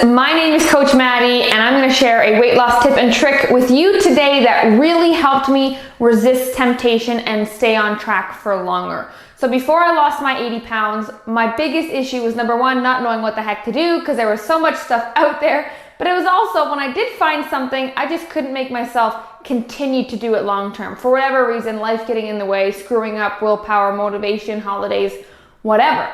My name is Coach Maddie, and I'm going to share a weight loss tip and trick with you today that really helped me resist temptation and stay on track for longer. So before I lost my 80 pounds, my biggest issue was number one, not knowing what the heck to do because there was so much stuff out there. But it was also when I did find something, I just couldn't make myself continue to do it long term. For whatever reason, life getting in the way, screwing up, willpower, motivation, holidays, whatever.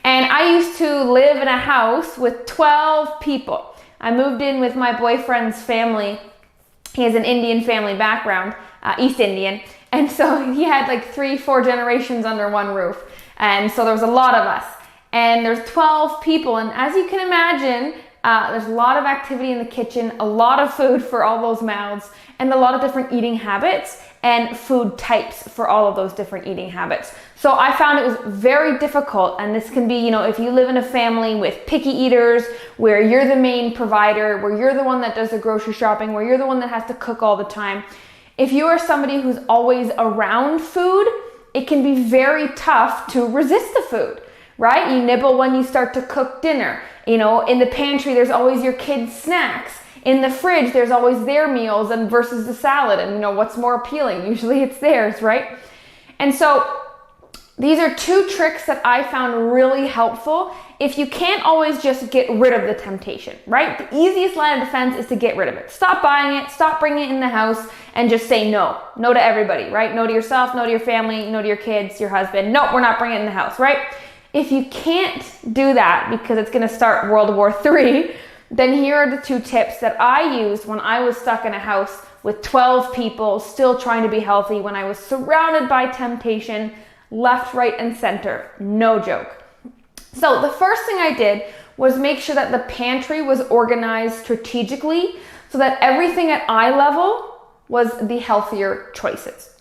And I used to live in a house with 12 people. I moved in with my boyfriend's family. He has an Indian family background, East Indian. And so he had like 3-4 generations under one roof. And so there was a lot of us. And there's 12 people. And as you can imagine, there's a lot of activity in the kitchen, a lot of food for all those mouths, and a lot of different eating habits and food types for all of those different eating habits. So I found it was very difficult, and this can be, if you live in a family with picky eaters, where you're the main provider, where you're the one that does the grocery shopping, where you're the one that has to cook all the time. If you are somebody who's always around food, it can be very tough to resist the food, right? You nibble when you start to cook dinner. In the pantry, there's always your kids' snacks. In the fridge, there's always their meals and versus the salad. And what's more appealing? Usually it's theirs, right? And so these are 2 tricks that I found really helpful if you can't always just get rid of the temptation, right? The easiest line of defense is to get rid of it. Stop buying it, stop bringing it in the house, and just say no. No to everybody, right? No to yourself, no to your family, no to your kids, your husband. No, we're not bringing it in the house, right? If you can't do that because it's going to start World War III, then here are the 2 tips that I used when I was stuck in a house with 12 people, still trying to be healthy, when I was surrounded by temptation, left, right, and center. No joke. So the first thing I did was make sure that the pantry was organized strategically so that everything at eye level was the healthier choices,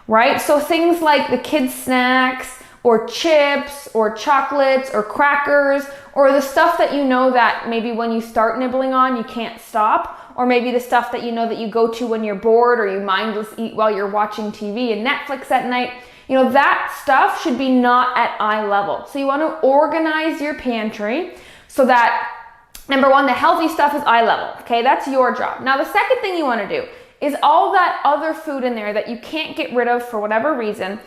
right? So things like the kids' snacks, or chips, or chocolates, or crackers, or the stuff that that maybe when you start nibbling on, you can't stop, or maybe the stuff that that you go to when you're bored, or you mindless eat while you're watching TV and Netflix at night. That stuff should be not at eye level. So you want to organize your pantry so that, number one, the healthy stuff is eye level. Okay, that's your job. Now, the second thing you want to do is all that other food in there that you can't get rid of for whatever reason,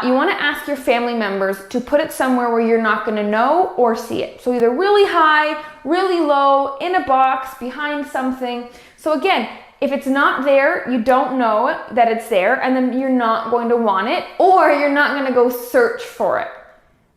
you want to ask your family members to put it somewhere where you're not going to know or see it. So either really high, really low, in a box, behind something. So again, if it's not there, you don't know that it's there, and then you're not going to want it, or you're not going to go search for it,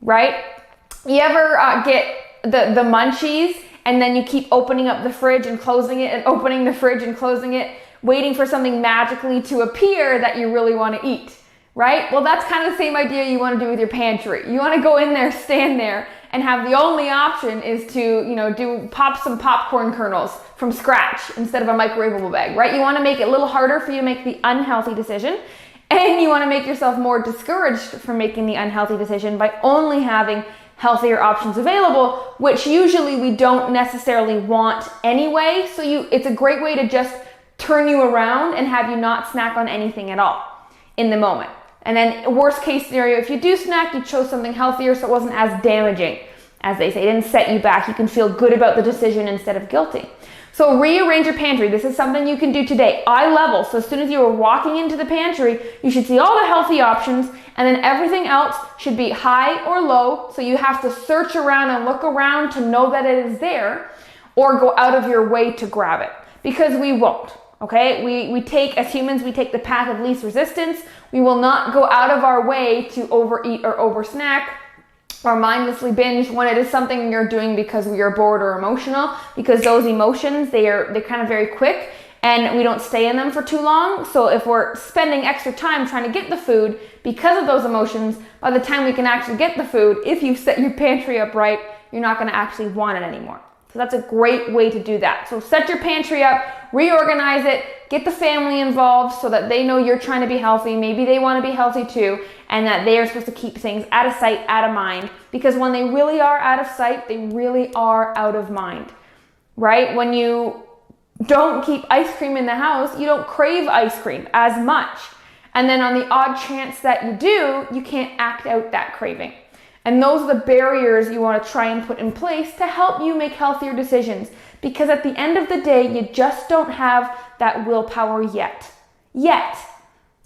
right? You ever get the munchies, and then you keep opening up the fridge and closing it, and opening the fridge and closing it, waiting for something magically to appear that you really want to eat, right? Well, that's kind of the same idea you want to do with your pantry. You want to go in there, stand there, and have the only option is to, pop some popcorn kernels from scratch instead of a microwavable bag, right? You want to make it a little harder for you to make the unhealthy decision, and you want to make yourself more discouraged from making the unhealthy decision by only having healthier options available, which usually we don't necessarily want anyway. So it's a great way to just turn you around and have you not snack on anything at all in the moment. And then worst case scenario, if you do snack, you chose something healthier so it wasn't as damaging, as they say. It didn't set you back. You can feel good about the decision instead of guilty. So rearrange your pantry. This is something you can do today. Eye level. So as soon as you are walking into the pantry, you should see all the healthy options, and then everything else should be high or low. So you have to search around and look around to know that it is there, or go out of your way to grab it, because we won't. Okay, we take, as humans, we take the path of least resistance. We will not go out of our way to overeat or oversnack or mindlessly binge when it is something you're doing because we are bored or emotional, because those emotions, they're kind of very quick and we don't stay in them for too long. So if we're spending extra time trying to get the food because of those emotions, by the time we can actually get the food, if you set your pantry up right, you're not going to actually want it anymore. So that's a great way to do that. So set your pantry up, reorganize it, get the family involved so that they know you're trying to be healthy. Maybe they want to be healthy too, and that they are supposed to keep things out of sight, out of mind. Because when they really are out of sight, they really are out of mind, right? When you don't keep ice cream in the house, you don't crave ice cream as much. And then on the odd chance that you do, you can't act out that craving. And those are the barriers you want to try and put in place to help you make healthier decisions. Because at the end of the day, you just don't have that willpower yet.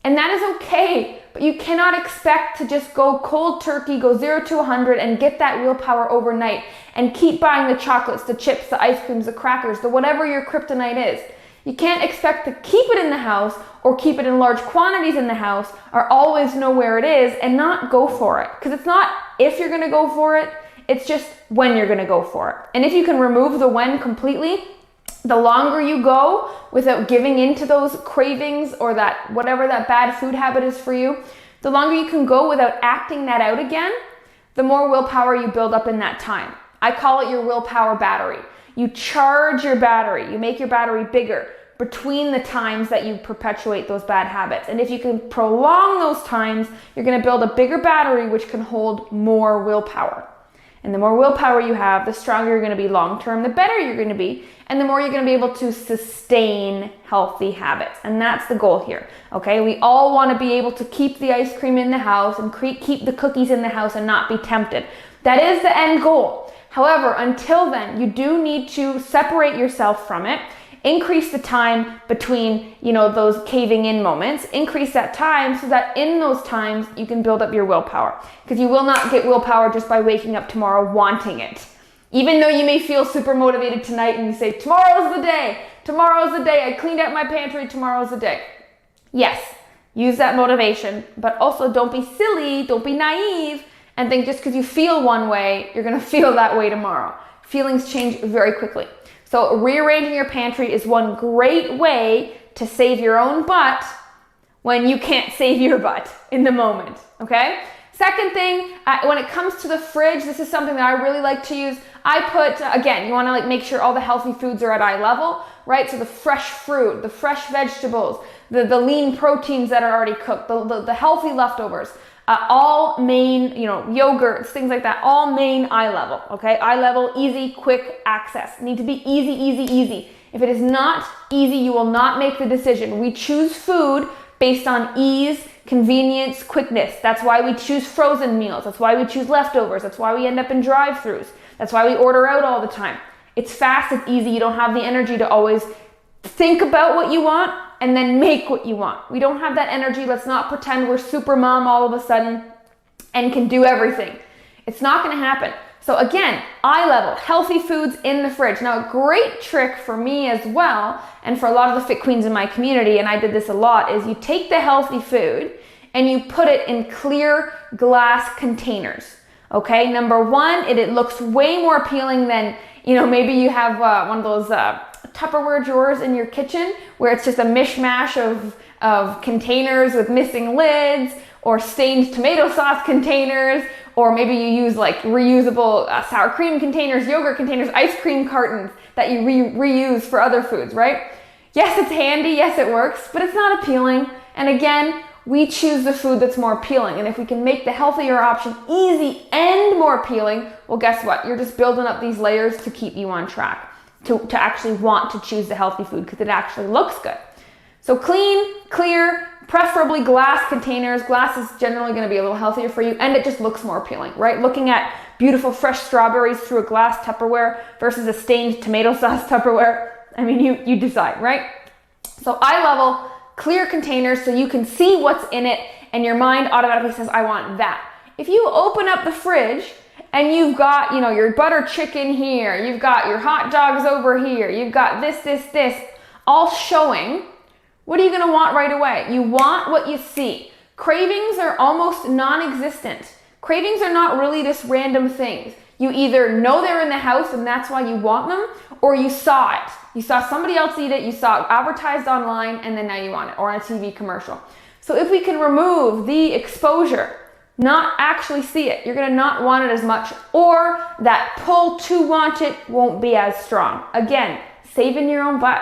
And that is okay, but you cannot expect to just go cold turkey, go 0 to 100 and get that willpower overnight and keep buying the chocolates, the chips, the ice creams, the crackers, the whatever your kryptonite is. You can't expect to keep it in the house or keep it in large quantities in the house or always know where it is and not go for it. Because it's not if you're going to go for it, it's just when you're going to go for it. And if you can remove the when completely, the longer you go without giving into those cravings or that whatever that bad food habit is for you, the longer you can go without acting that out again, the more willpower you build up in that time. I call it your willpower battery. You charge your battery, you make your battery bigger between the times that you perpetuate those bad habits. And if you can prolong those times, you're going to build a bigger battery which can hold more willpower. And the more willpower you have, the stronger you're going to be long term, the better you're going to be, and the more you're going to be able to sustain healthy habits. And that's the goal here. Okay, we all want to be able to keep the ice cream in the house and keep the cookies in the house and not be tempted. That is the end goal. However, until then, you do need to separate yourself from it, increase the time between, those caving in moments, increase that time so that in those times you can build up your willpower. Because you will not get willpower just by waking up tomorrow wanting it. Even though you may feel super motivated tonight and you say, tomorrow's the day, I cleaned out my pantry, tomorrow's the day. Yes, use that motivation, but also don't be silly, don't be naive, and think just because you feel one way, you're gonna feel that way tomorrow. Feelings change very quickly. So rearranging your pantry is one great way to save your own butt when you can't save your butt in the moment, okay? Second thing, when it comes to the fridge, this is something that I really like to use. I put, again, you wanna make sure all the healthy foods are at eye level, right? So the fresh fruit, the fresh vegetables, the lean proteins that are already cooked, the healthy leftovers, all main, yogurts, things like that, all main eye level, okay? Eye level, easy, quick access. Need to be easy, easy, easy. If it is not easy, you will not make the decision. We choose food based on ease, convenience, quickness. That's why we choose frozen meals. That's why we choose leftovers. That's why we end up in drive-thrus. That's why we order out all the time. It's fast, it's easy. You don't have the energy to always think about what you want and then make what you want. We don't have that energy. Let's not pretend we're super mom all of a sudden and can do everything. It's not going to happen. So again, eye level, healthy foods in the fridge. Now, a great trick for me as well, and for a lot of the fit queens in my community, and I did this a lot, is you take the healthy food and you put it in clear glass containers. Okay, number one, it looks way more appealing than, maybe you have one of those Tupperware drawers in your kitchen where it's just a mishmash of containers with missing lids, or stained tomato sauce containers, or maybe you use like reusable sour cream containers, yogurt containers, ice cream cartons that you reuse for other foods, right? Yes, it's handy, yes, it works, but it's not appealing. And again, we choose the food that's more appealing. And if we can make the healthier option easy and more appealing, well, guess what? You're just building up these layers to keep you on track, to actually want to choose the healthy food because it actually looks good. So clean, clear, preferably glass containers. Glass is generally going to be a little healthier for you, and it just looks more appealing, right? Looking at beautiful fresh strawberries through a glass Tupperware versus a stained tomato sauce Tupperware. I mean, you decide, right? So eye level, clear containers so you can see what's in it, and your mind automatically says, I want that. If you open up the fridge and you've got, your butter chicken here, you've got your hot dogs over here, you've got this, all showing, what are you going to want right away? You want what you see. Cravings are almost non-existent. Cravings are not really just random things. You either know they're in the house and that's why you want them, or you saw it. You saw somebody else eat it, you saw it advertised online, and then now you want it, or on a TV commercial. So if we can remove the exposure, not actually see it, you're going to not want it as much, or that pull to want it won't be as strong. Again, saving your own butt.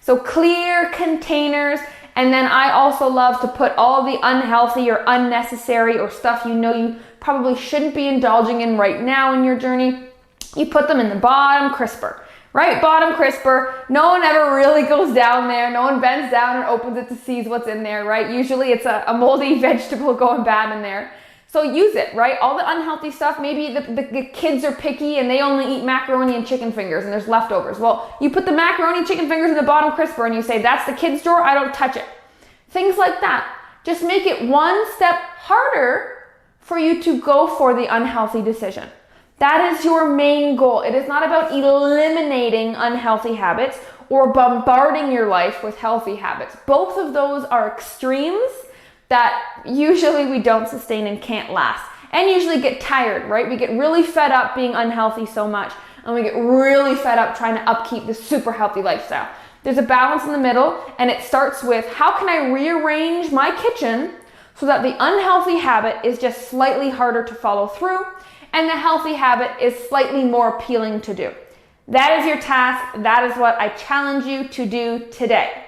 So clear containers, and then I also love to put all the unhealthy or unnecessary or stuff you probably shouldn't be indulging in right now in your journey. You put them in the bottom crisper, right? Bottom crisper. No one ever really goes down there. No one bends down and opens it to see what's in there, right? Usually it's a moldy vegetable going bad in there. So use it, right? All the unhealthy stuff, maybe the kids are picky and they only eat macaroni and chicken fingers and there's leftovers. Well, you put the macaroni and chicken fingers in the bottom crisper and you say, that's the kids' drawer, I don't touch it. Things like that. Just make it one step harder for you to go for the unhealthy decision. That is your main goal. It is not about eliminating unhealthy habits or bombarding your life with healthy habits. Both of those are extremes that usually we don't sustain and can't last, and usually get tired, right? We get really fed up being unhealthy so much, and we get really fed up trying to upkeep this super healthy lifestyle. There's a balance in the middle, and it starts with, how can I rearrange my kitchen so that the unhealthy habit is just slightly harder to follow through, and the healthy habit is slightly more appealing to do. That is your task. That is what I challenge you to do today.